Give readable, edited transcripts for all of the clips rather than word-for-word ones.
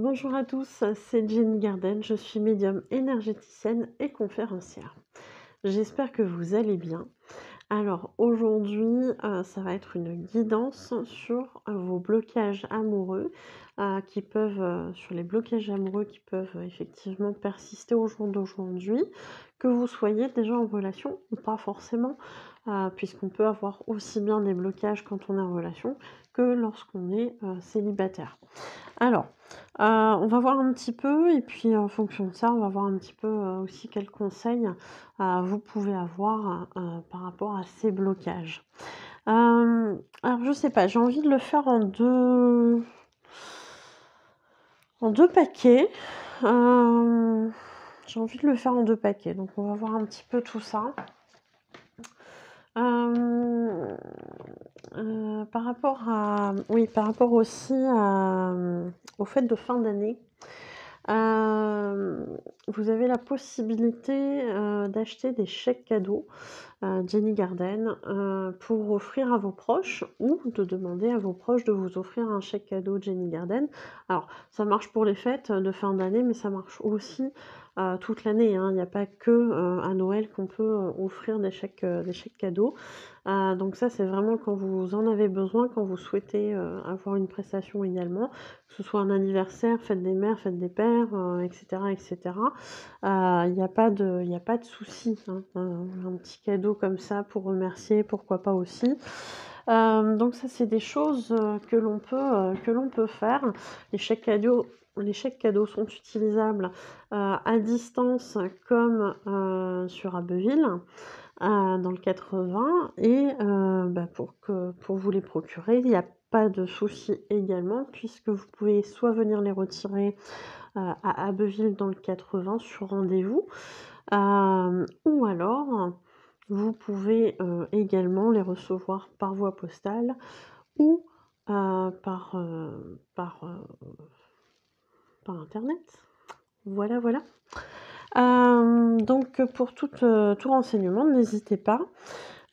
Bonjour à tous, c'est Jenny Garden, je suis médium énergéticienne et conférencière. J'espère que vous allez bien. Alors aujourd'hui, ça va être une guidance sur vos blocages amoureux, sur les blocages amoureux qui peuvent effectivement persister au jour d'aujourd'hui, que vous soyez déjà en relation ou pas forcément, puisqu'on peut avoir aussi bien des blocages quand on est en relation que lorsqu'on est célibataire. Alors, on va voir un petit peu et puis en fonction de ça, on va voir un petit peu, aussi quels conseils, vous pouvez avoir, par rapport à ces blocages. Alors je sais pas, j'ai envie de le faire en deux paquets. J'ai envie de le faire en 2 paquets, donc on va voir un petit peu tout ça. Hem, par rapport aussi aux fêtes de fin d'année, vous avez la possibilité, d'acheter des chèques cadeaux, Jenny Garden, pour offrir à vos proches ou de demander à vos proches de vous offrir un chèque cadeau Jenny Garden. Alors ça marche pour les fêtes de fin d'année, mais ça marche aussi, toute l'année, hein. Il n'y a pas que, à Noël qu'on peut, offrir des chèques cadeaux. Donc ça, c'est vraiment quand vous en avez besoin, quand vous souhaitez, avoir une prestation également, que ce soit un anniversaire, fête des mères, fête des pères, et cetera et cetera. Il y a pas de souci, hein. Un petit cadeau comme ça pour remercier, pourquoi pas aussi. Donc ça, c'est des choses, que l'on peut faire. Les chèques cadeaux sont utilisables, à distance comme, sur Abbeville, dans le 80 et pour vous les procurer, il n'y a pas de souci également puisque vous pouvez soit venir les retirer, à Abbeville dans le 80 sur rendez-vous, ou alors vous pouvez, également les recevoir par voie postale ou, par internet. Voilà, voilà. Donc pour tout renseignement, n'hésitez pas.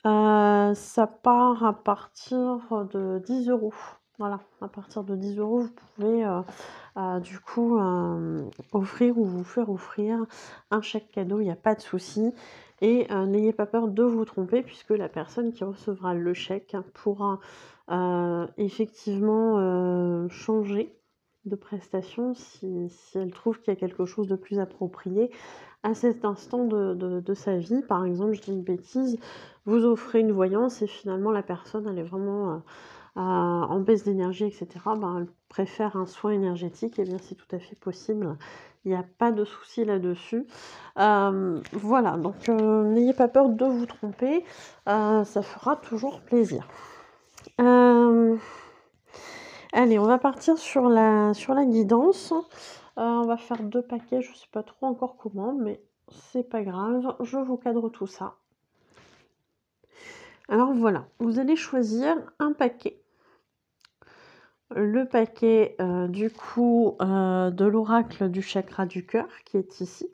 Ça part à partir de 10 €. Voilà, à partir de 10 €, vous pouvez, du coup, offrir ou vous faire offrir un chèque cadeau, il n'y a pas de souci et n'ayez pas peur de vous tromper puisque la personne qui recevra le chèque pourra, effectivement, changer de prestation si elle trouve qu'il y a quelque chose de plus approprié à cet instant de sa vie. Par exemple, je dis une bêtise, vous offrez une voyance et finalement la personne elle est vraiment, en baisse d'énergie et cetera, ben, elle préfère un soin énergétique et bien c'est tout à fait possible. Il y a pas de souci là-dessus. Voilà donc n'ayez pas peur de vous tromper, ça fera toujours plaisir. Hem, allez, on va partir sur la guidance. On va faire 2 paquets, je sais pas trop encore comment, mais c'est pas grave, je vous cadre tout ça. Alors voilà, vous allez choisir un paquet. Le paquet, de l'oracle du chakra du cœur qui est ici,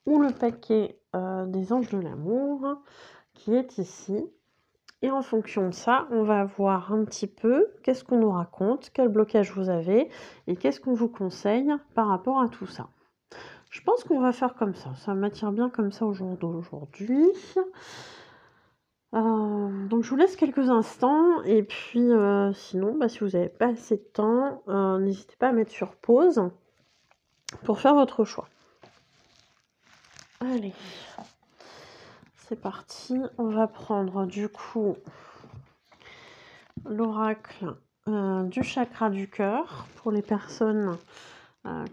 ou le paquet, des anges de l'amour qui est ici. Et en fonction de ça, on va voir un petit peu qu'est-ce qu'on nous raconte, quel blocage vous avez et qu'est-ce qu'on vous conseille par rapport à tout ça. Je pense qu'on va faire comme ça m'attire bien comme ça au jour d'aujourd'hui. Donc je vous laisse quelques instants et puis, sinon, si vous n'avez pas assez de temps, n'hésitez pas à mettre sur pause pour faire votre choix. Allez, c'est parti. On va prendre du coup l'oracle, du chakra du cœur pour les personnes,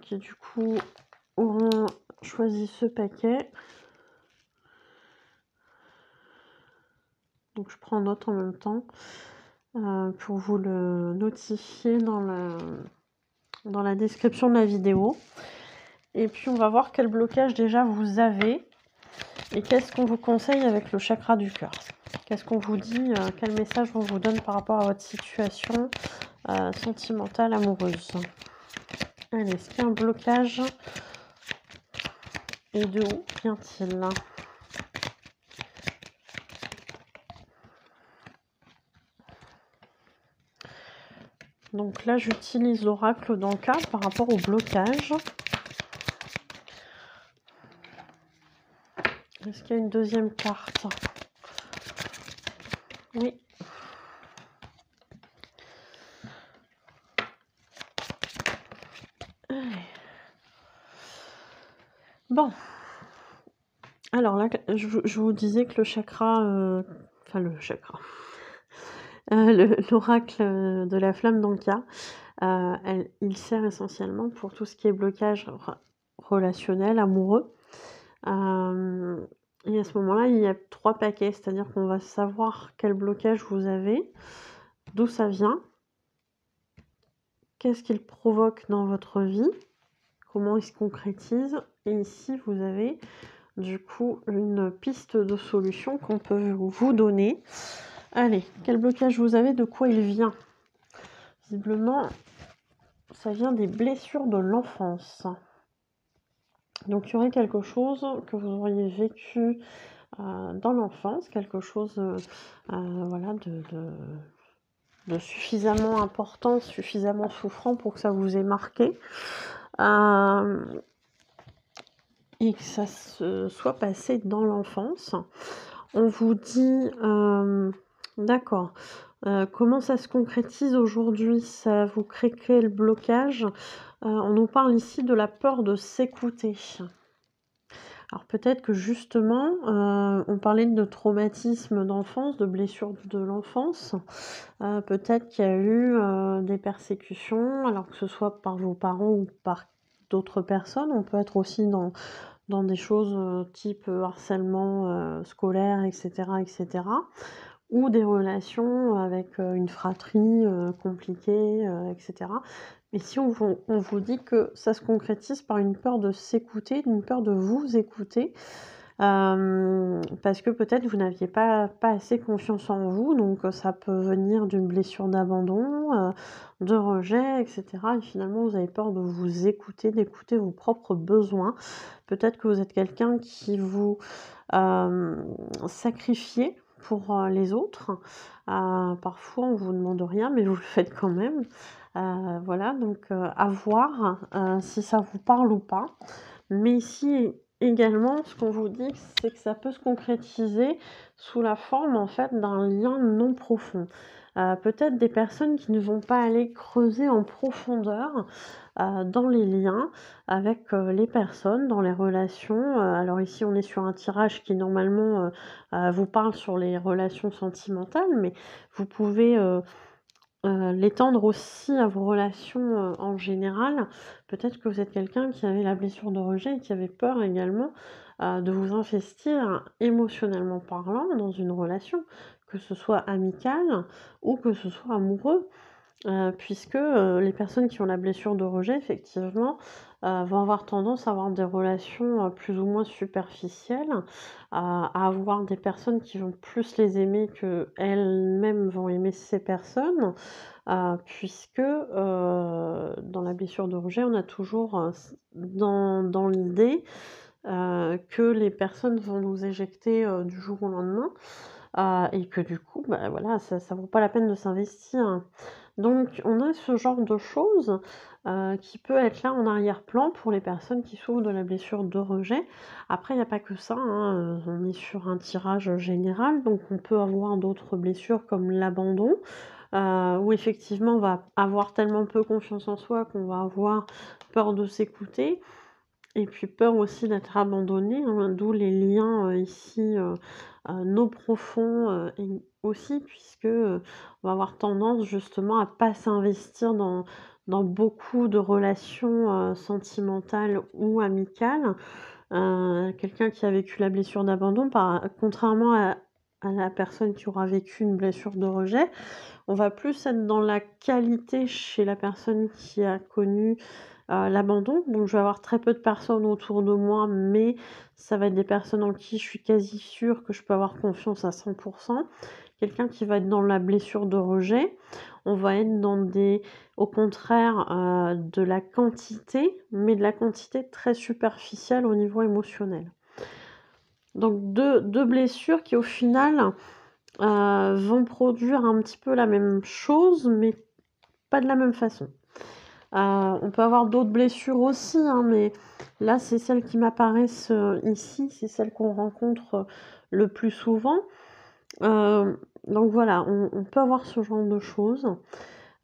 qui du coup auront choisi ce paquet. Donc je prends note en même temps, pour vous le notifier dans la description de la vidéo. Et puis on va voir quel blocage déjà vous avez et qu'est-ce qu'on vous conseille avec le chakra du cœur. Qu'est-ce qu'on vous dit, quel message on vous donne par rapport à votre situation sentimentale, amoureuse. Allez, est-ce qu'il y a un blocage et de où vient-il? Donc là, j'utilise l'oracle d'Anka par rapport au blocage. Est-ce qu'il y a une deuxième carte? Oui. Allez. Bon. Alors là, je vous disais que le chakra, enfin le chakra, l'oracle de la flamme d'Anka, il sert essentiellement pour tout ce qui est blocage relationnel, amoureux. Et à ce moment-là, il y a 3 paquets, c'est-à-dire qu'on va savoir quel blocage vous avez, d'où ça vient, qu'est-ce qu'il provoque dans votre vie, comment il se concrétise. Et ici, vous avez du coup une piste de solution qu'on peut vous donner. Allez, quel blocage vous avez, de quoi il vient? Visiblement, ça vient des blessures de l'enfance. Donc il y aurait quelque chose que vous auriez vécu dans l'enfance, quelque chose voilà, de suffisamment important, suffisamment souffrant pour que ça vous ait marqué. Et que ça se soit passé dans l'enfance. On vous dit, d'accord, comment ça se concrétise aujourd'hui? Ça vous crée quel blocage? On nous parle ici de la peur de s'écouter. Alors peut-être que justement, on parlait de traumatisme d'enfance, de blessures de l'enfance. Peut-être qu'il y a eu des persécutions, alors que ce soit par vos parents ou par d'autres personnes. On peut être aussi dans des choses type harcèlement scolaire, etc., etc. Ou des relations avec une fratrie compliquée, etc. Et si on vous dit que ça se concrétise par une peur de s'écouter, une peur de vous écouter, parce que peut-être vous n'aviez pas assez confiance en vous, donc ça peut venir d'une blessure d'abandon, de rejet, etc. Et finalement, vous avez peur de vous écouter, d'écouter vos propres besoins. Peut-être que vous êtes quelqu'un qui vous sacrifiez pour les autres. Parfois, on vous demande rien, mais vous le faites quand même. Voilà, donc à voir si ça vous parle ou pas. Mais ici, également, ce qu'on vous dit, c'est que ça peut se concrétiser sous la forme, en fait, d'un lien non profond. Peut-être des personnes qui ne vont pas aller creuser en profondeur dans les liens avec les personnes, dans les relations. Alors ici, on est sur un tirage qui normalement vous parle sur les relations sentimentales, mais vous pouvez l'étendre aussi à vos relations en général. Peut-être que vous êtes quelqu'un qui avait la blessure de rejet et qui avait peur également de vous investir émotionnellement parlant dans une relation, que ce soit amicale ou que ce soit amoureux. Puisque les personnes qui ont la blessure de rejet, effectivement, vont avoir tendance à avoir des relations plus ou moins superficielles, à avoir des personnes qui vont plus les aimer qu'elles-mêmes vont aimer ces personnes, puisque dans la blessure de rejet, on a toujours dans l'idée que les personnes vont nous éjecter du jour au lendemain, et que du coup, bah, voilà, ça vaut pas la peine de s'investir. Donc on a ce genre de choses qui peut être là en arrière-plan pour les personnes qui souffrent de la blessure de rejet. Après, il n'y a pas que ça, hein, on est sur un tirage général, donc on peut avoir d'autres blessures comme l'abandon, où effectivement on va avoir tellement peu confiance en soi qu'on va avoir peur de s'écouter et puis peur aussi d'être abandonné, hein, d'où les liens ici non profonds et aussi puisque on va avoir tendance justement à pas s'investir dans beaucoup de relations sentimentales ou amicales. Quelqu'un qui a vécu la blessure d'abandon, contrairement à la personne qui aura vécu une blessure de rejet, on va plus être dans la qualité chez la personne qui a connu l'abandon. Donc je vais avoir très peu de personnes autour de moi, mais ça va être des personnes en qui je suis quasi sûre que je peux avoir confiance à 100. Quelqu'un qui va être dans la blessure de rejet, on va être dans au contraire, de la quantité, mais de la quantité très superficielle au niveau émotionnel. Donc deux blessures qui au final vont produire un petit peu la même chose, mais pas de la même façon. On peut avoir d'autres blessures aussi, hein, mais là, c'est celles qui m'apparaissent ici, c'est celles qu'on rencontre le plus souvent. Donc voilà, on peut avoir ce genre de choses.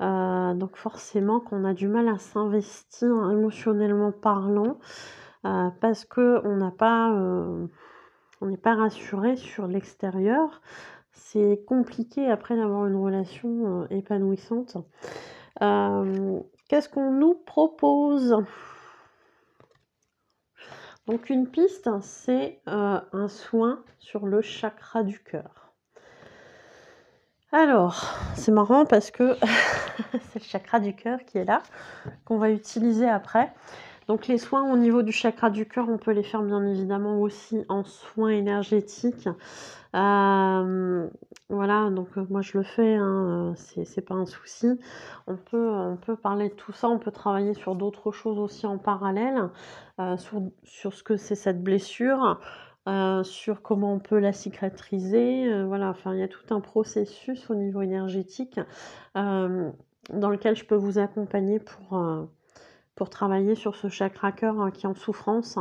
Donc forcément qu'on a du mal à s'investir émotionnellement parlant, parce qu'on n'a pas, on n'est pas rassuré sur l'extérieur. C'est compliqué après d'avoir une relation épanouissante. Qu'est-ce qu'on nous propose? Donc une piste, c'est un soin sur le chakra du cœur. Alors, c'est marrant parce que c'est le chakra du cœur qui est là, qu'on va utiliser après. Donc les soins au niveau du chakra du cœur, on peut les faire bien évidemment aussi en soins énergétiques. Voilà, donc moi je le fais, hein, c'est pas un souci. On peut parler de tout ça, on peut travailler sur d'autres choses aussi en parallèle, sur ce que c'est cette blessure, sur comment on peut la cicatriser, voilà, enfin il y a tout un processus au niveau énergétique, dans lequel je peux vous accompagner pour travailler sur ce chakra cœur, hein, qui est en souffrance.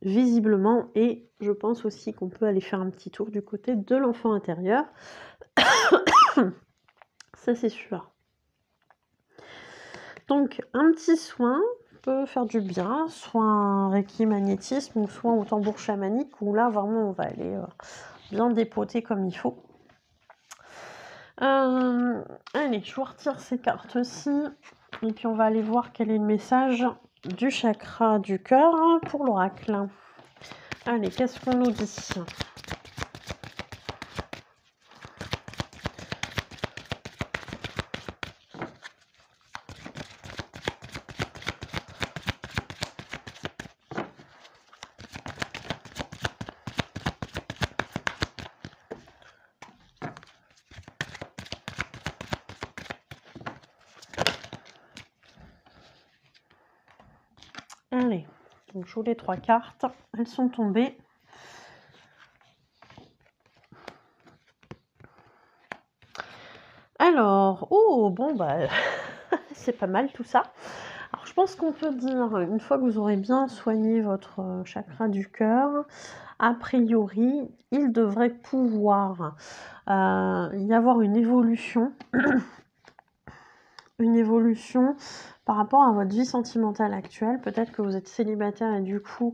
Visiblement, et je pense aussi qu'on peut aller faire un petit tour du côté de l'enfant intérieur. Ça, c'est sûr. Donc, un petit soin peut faire du bien, soit un reiki magnétisme, ou soit au tambour chamanique, où là, vraiment, on va aller bien dépoter comme il faut. Allez, je vous retire ces cartes-ci, et puis on va aller voir quel est le message du chakra du cœur pour l'oracle. Allez, qu'est-ce qu'on nous dit? Allez, donc je joue les 3 cartes, elles sont tombées. Alors, oh, bon, bah, c'est pas mal tout ça. Alors, je pense qu'on peut dire, une fois que vous aurez bien soigné votre chakra du cœur, a priori, il devrait pouvoir y avoir une évolution. Une évolution par rapport à votre vie sentimentale actuelle. Peut-être que vous êtes célibataire et du coup,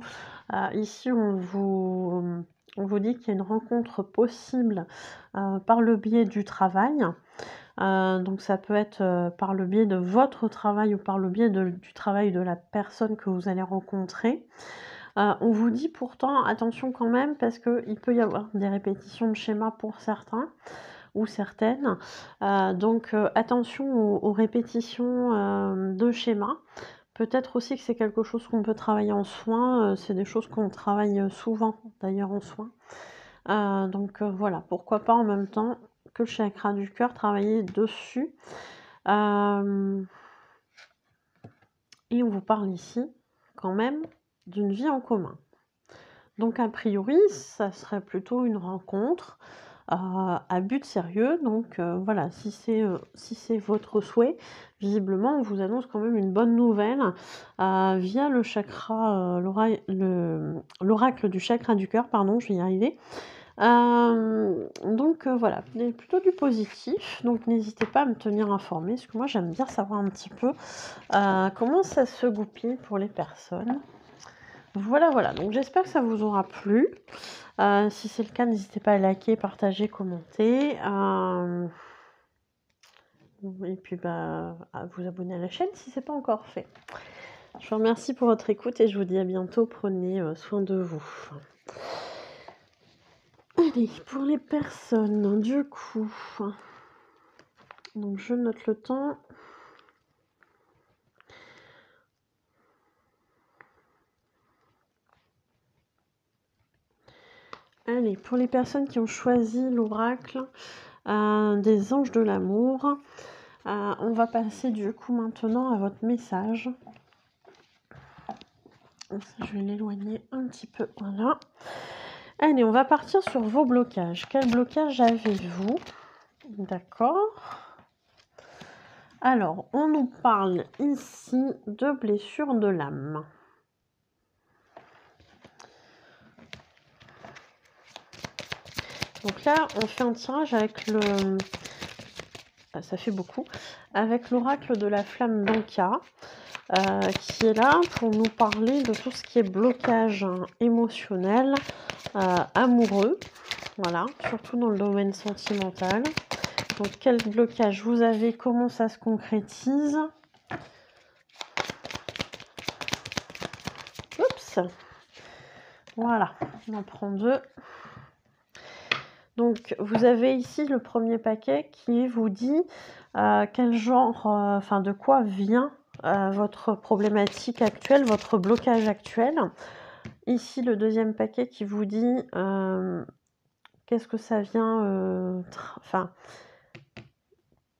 ici, on vous dit qu'il y a une rencontre possible par le biais du travail. Donc ça peut être par le biais de votre travail ou par le biais du travail de la personne que vous allez rencontrer. On vous dit pourtant attention quand même parce qu'il peut y avoir des répétitions de schémas pour certains ou certaines. Donc attention aux répétitions de schémas. Peut-être aussi que c'est quelque chose qu'on peut travailler en soins. C'est des choses qu'on travaille souvent d'ailleurs en soins. Donc voilà, pourquoi pas en même temps que le chakra du cœur, travailler dessus. Et on vous parle ici quand même d'une vie en commun. Donc a priori, ça serait plutôt une rencontre à but sérieux. Donc voilà, si c'est votre souhait, visiblement on vous annonce quand même une bonne nouvelle via le chakra, l'oracle du chakra du cœur, pardon, je vais y arriver. Donc voilà, plutôt du positif, donc n'hésitez pas à me tenir informée, parce que moi j'aime bien savoir un petit peu comment ça se goupille pour les personnes. Voilà, donc j'espère que ça vous aura plu. Si c'est le cas, n'hésitez pas à liker, partager, commenter. Et puis à vous abonner à la chaîne si ce n'est pas encore fait. Je vous remercie pour votre écoute et je vous dis à bientôt. Prenez soin de vous. Allez, pour les personnes, du coup, donc je note le temps. Allez, pour les personnes qui ont choisi l'oracle des anges de l'amour, on va passer du coup maintenant à votre message. Je vais l'éloigner un petit peu, voilà. Allez, on va partir sur vos blocages. Quel blocage avez-vous? D'accord. Alors, on nous parle ici de blessure de l'âme. Donc là, on fait un tirage avec le... ça fait beaucoup. Avec l'oracle de la flamme d'Anka, qui est là pour nous parler de tout ce qui est blocage émotionnel, amoureux. Voilà, surtout dans le domaine sentimental. Donc, quel blocage vous avez? Comment ça se concrétise? Oups. Voilà, on en prend 2. Donc, vous avez ici le premier paquet qui vous dit quel genre, enfin de quoi vient votre problématique actuelle, votre blocage actuel. Ici, le deuxième paquet qui vous dit qu'est-ce que ça vient, enfin,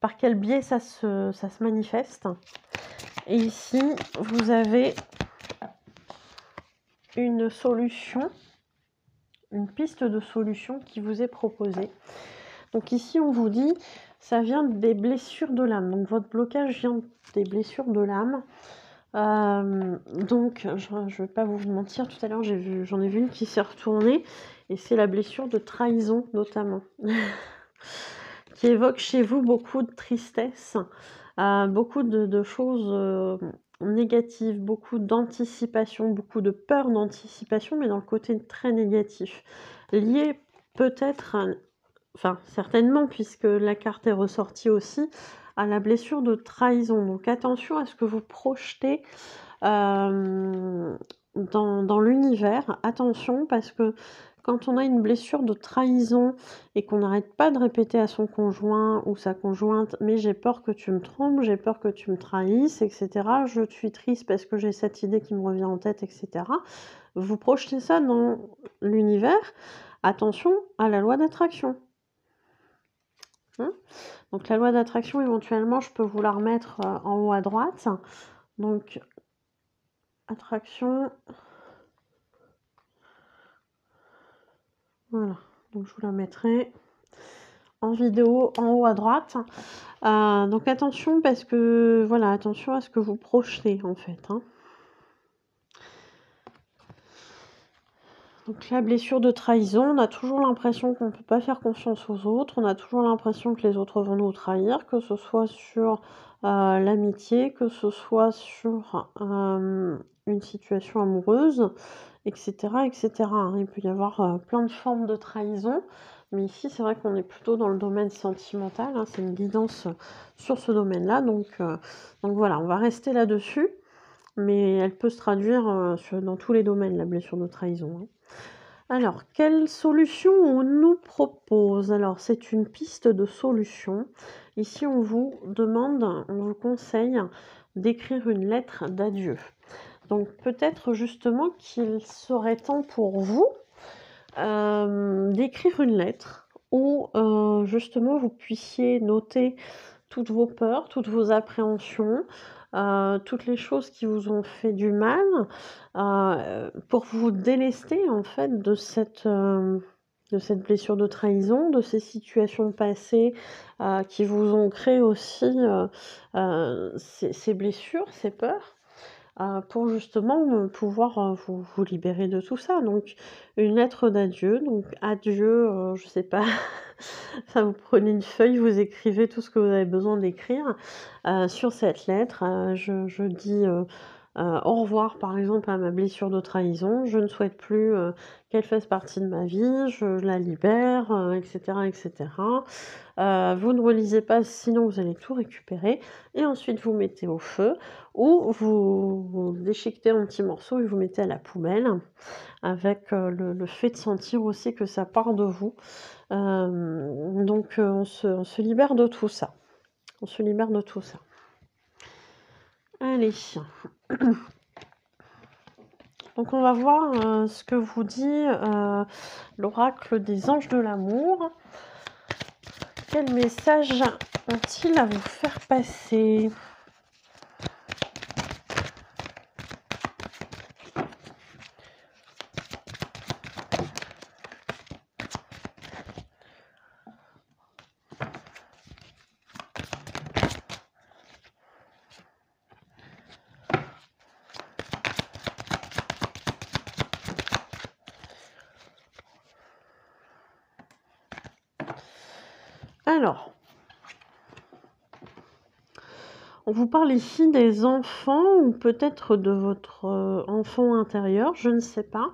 par quel biais ça se manifeste. Et ici, vous avez une solution, une piste de solution qui vous est proposée. Donc ici, on vous dit, ça vient des blessures de l'âme. Donc votre blocage vient des blessures de l'âme. Donc, je ne vais pas vous mentir, tout à l'heure, j'en ai vu une qui s'est retournée, et c'est la blessure de trahison, notamment, qui évoque chez vous beaucoup de tristesse, beaucoup de choses négatives, beaucoup d'anticipation, beaucoup de peur d'anticipation, mais dans le côté très négatif, lié peut-être, enfin certainement, puisque la carte est ressortie aussi, à la blessure de trahison. Donc attention à ce que vous projetez dans l'univers. Attention, parce que quand on a une blessure de trahison et qu'on n'arrête pas de répéter à son conjoint ou sa conjointe, mais j'ai peur que tu me trompes, j'ai peur que tu me trahisses, etc. Je suis triste parce que j'ai cette idée qui me revient en tête, etc. Vous projetez ça dans l'univers. Attention à la loi d'attraction. Donc la loi d'attraction, éventuellement, je peux vous la remettre en haut à droite. Donc, attraction. Voilà, donc je vous la mettrai en vidéo en haut à droite. Donc attention, parce que, voilà, attention à ce que vous projetez, en fait. Donc la blessure de trahison, on a toujours l'impression qu'on ne peut pas faire confiance aux autres, on a toujours l'impression que les autres vont nous trahir, que ce soit sur l'amitié, que ce soit sur une situation amoureuse, etc. etc. Il peut y avoir plein de formes de trahison, mais ici c'est vrai qu'on est plutôt dans le domaine sentimental, c'est une guidance sur ce domaine-là, donc voilà, on va rester là-dessus, mais elle peut se traduire dans tous les domaines, la blessure de trahison. Alors, quelle solution on nous propose? Alors, c'est une piste de solution. Ici, on vous demande, on vous conseille d'écrire une lettre d'adieu. Donc, peut-être justement qu'il serait temps pour vous d'écrire une lettre où justement vous puissiez noter toutes vos peurs, toutes vos appréhensions, toutes les choses qui vous ont fait du mal, pour vous délester en fait de cette blessure de trahison, de ces situations passées qui vous ont créé aussi ces blessures, ces peurs, pour justement pouvoir vous libérer de tout ça. Donc une lettre d'adieu, donc adieu, je sais pas, ça, vous prenez une feuille, vous écrivez tout ce que vous avez besoin d'écrire sur cette lettre. Je dis au revoir, par exemple, à ma blessure de trahison. Je ne souhaite plus qu'elle fasse partie de ma vie. Je la libère, etc., etc. Vous ne relisez pas, sinon vous allez tout récupérer. Et ensuite, vous mettez au feu ou vous déchiquetez en petits morceaux et vous mettez à la poubelle, avec le fait de sentir aussi que ça part de vous. Donc on se libère de tout ça. On se libère de tout ça. Allez. Donc on va voir ce que vous dit l'oracle des anges de l'amour. Quel message ont-ils à vous faire passer? Alors, on vous parle ici des enfants ou peut-être de votre enfant intérieur, je ne sais pas.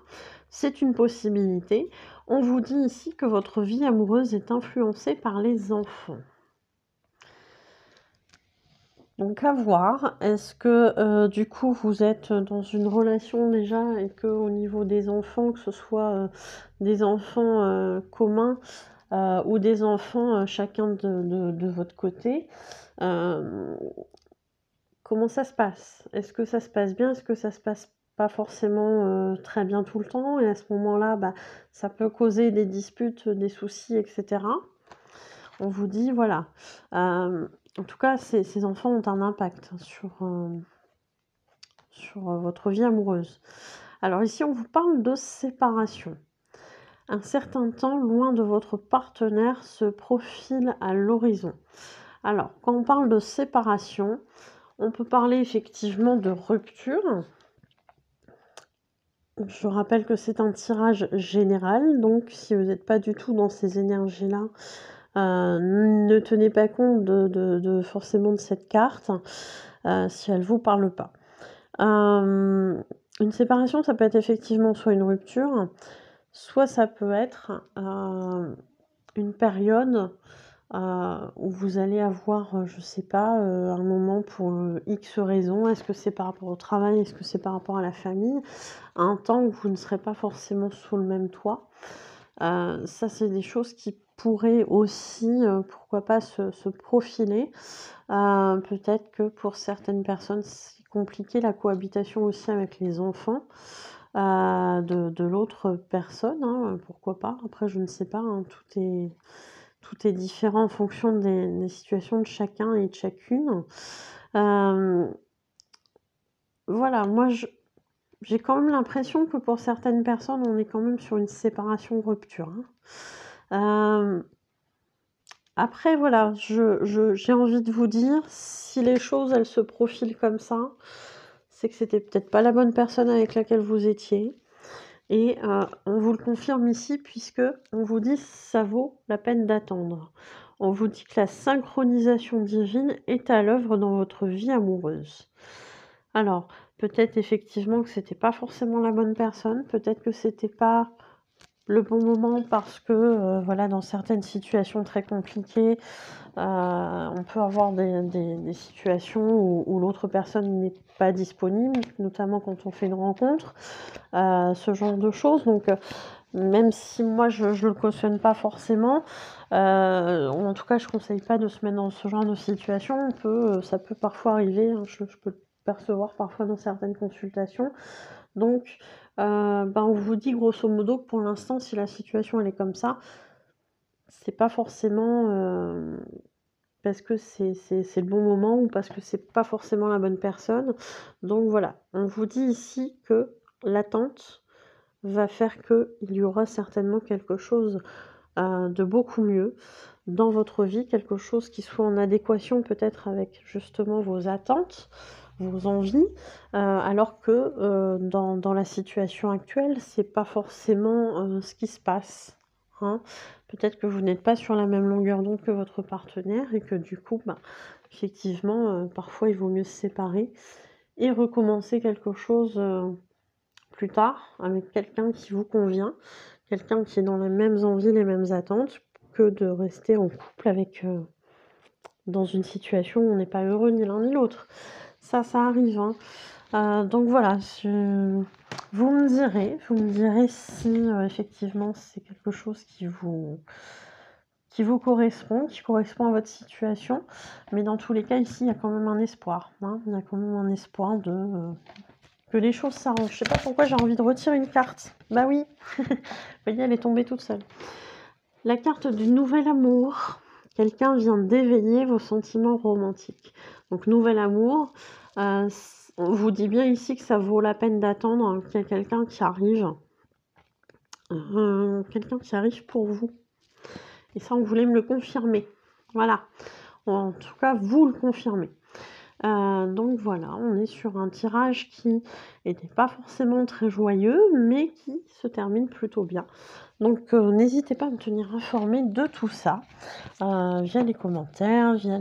C'est une possibilité. On vous dit ici que votre vie amoureuse est influencée par les enfants. Donc à voir, est-ce que du coup vous êtes dans une relation déjà et qu'au niveau des enfants, que ce soit des enfants communs ou des enfants chacun de votre côté, comment ça se passe? Est-ce que ça se passe bien? Est-ce que ça se passe pas forcément très bien tout le temps? Et à ce moment-là, bah, ça peut causer des disputes, des soucis, etc. On vous dit, voilà. En tout cas, ces enfants ont un impact sur votre vie amoureuse. Alors ici, on vous parle de séparation. Un certain temps loin de votre partenaire se profile à l'horizon. Alors, quand on parle de séparation, on peut parler effectivement de rupture. Je rappelle que c'est un tirage général, donc si vous n'êtes pas du tout dans ces énergies-là, ne tenez pas compte forcément de cette carte si elle ne vous parle pas. Une séparation, ça peut être effectivement soit une rupture, soit ça peut être une période où vous allez avoir, je sais pas, un moment pour X raisons. Est-ce que c'est par rapport au travail? Est-ce que c'est par rapport à la famille? Un temps où vous ne serez pas forcément sous le même toit. Ça, c'est des choses qui pourraient aussi, pourquoi pas, se profiler. Peut-être que pour certaines personnes, c'est compliqué la cohabitation aussi avec les enfants de l'autre personne, hein, pourquoi pas. Après, je ne sais pas, hein, tout est différent en fonction des situations de chacun et de chacune. Voilà, moi j'ai quand même l'impression que pour certaines personnes, on est quand même sur une séparation-rupture, hein. Après voilà, j'ai envie de vous dire, si les choses, elles se profilent comme ça, c'est que c'était peut-être pas la bonne personne avec laquelle vous étiez. Et on vous le confirme ici puisque on vous dit: «Ça vaut la peine d'attendre». On vous dit que la synchronisation divine est à l'œuvre dans votre vie amoureuse. Alors, peut-être effectivement que c'était pas forcément la bonne personne, peut-être que c'était pas le bon moment parce que, voilà, dans certaines situations très compliquées, on peut avoir des situations où l'autre personne n'est pas disponible, notamment quand on fait une rencontre, ce genre de choses. Donc, même si moi je le cautionne pas forcément, en tout cas je conseille pas de se mettre dans ce genre de situation. Ça peut parfois arriver, hein, je peux le percevoir parfois dans certaines consultations. Donc, on vous dit grosso modo que pour l'instant, si la situation elle est comme ça, c'est pas forcément, parce que c'est le bon moment ou parce que c'est pas forcément la bonne personne. Donc voilà, on vous dit ici que l'attente va faire qu'il y aura certainement quelque chose, de beaucoup mieux dans votre vie, quelque chose qui soit en adéquation peut-être avec justement vos attentes, vos envies, alors que, dans la situation actuelle, c'est pas forcément, ce qui se passe, hein. Peut-être que vous n'êtes pas sur la même longueur d'onde que votre partenaire et que du coup, effectivement, parfois il vaut mieux se séparer et recommencer quelque chose, plus tard avec quelqu'un qui vous convient, quelqu'un qui est dans les mêmes envies, les mêmes attentes, que de rester en couple avec, dans une situation où on n'est pas heureux ni l'un ni l'autre. Ça arrive, hein. Donc voilà, vous me direz si, effectivement c'est quelque chose qui vous correspond, qui correspond à votre situation. Mais dans tous les cas, ici, il y a quand même un espoir, hein. Il y a quand même un espoir que les choses s'arrangent. Je sais pas pourquoi j'ai envie de retirer une carte. Bah oui, vous voyez, elle est tombée toute seule. La carte du nouvel amour. Quelqu'un vient d'éveiller vos sentiments romantiques. Donc nouvel amour, on vous dit bien ici que ça vaut la peine d'attendre qu'il y ait quelqu'un qui arrive. Quelqu'un qui arrive pour vous. Et ça, on voulait me le confirmer. Voilà. En tout cas, vous le confirmez. Donc voilà, on est sur un tirage qui était pas forcément très joyeux, mais qui se termine plutôt bien. Donc n'hésitez pas à me tenir informée de tout ça, via les commentaires, via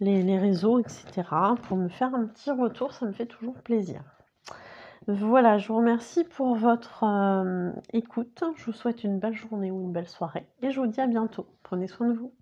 les réseaux et cetera, pour me faire un petit retour, ça me fait toujours plaisir. Voilà, je vous remercie pour votre, écoute. Je vous souhaite une belle journée ou une belle soirée et je vous dis à bientôt. Prenez soin de vous.